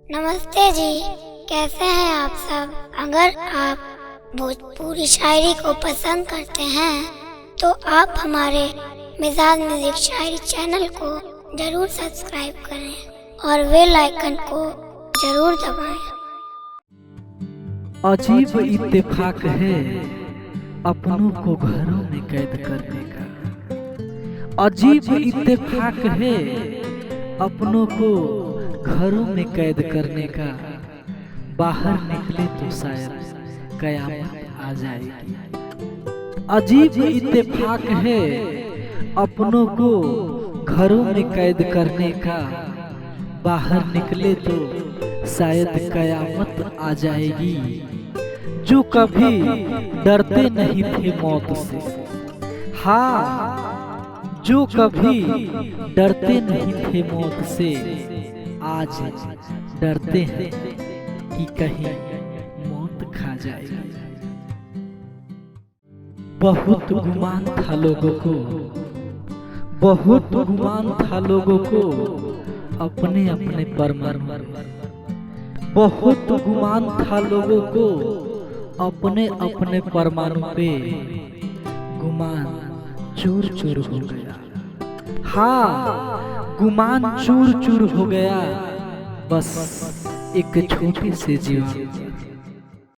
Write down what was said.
नमस्ते जी, कैसे हैं आप सब। अगर आप भोजपुरी शायरी को पसंद करते हैं तो आप हमारे मिजाज म्यूजिक शायरी चैनल को जरूर सब्सक्राइब करें और बेल आइकन को जरूर दबाएं। अजीब इत्तेफाक है अपनों को घरों में कैद करने का। अजीब इत्तेफाक है अपनों को घरों में कैद करने का। बाहर निकले तो शायद कयामत आ जाएगी। अजीब इत्तेफाक है अपनों को घरों में कैद करने का। बाहर निकले तो शायद कयामत आ जाएगी। जो कभी डरते नहीं थे मौत से, हाँ जो कभी डरते नहीं थे मौत से, आज डरते हैं कि कहीं मौत खा जाएगी। बहुत गुमान था लोगों को, बहुत गुमान था लोगों को अपने अपने परमाणु। बहुत गुमान था लोगों को अपने अपने परमाणु पे। गुमान चूर चूर हो गया, हाँ गुमान चूर चूर हो गया। बस एक छोटे से जीवन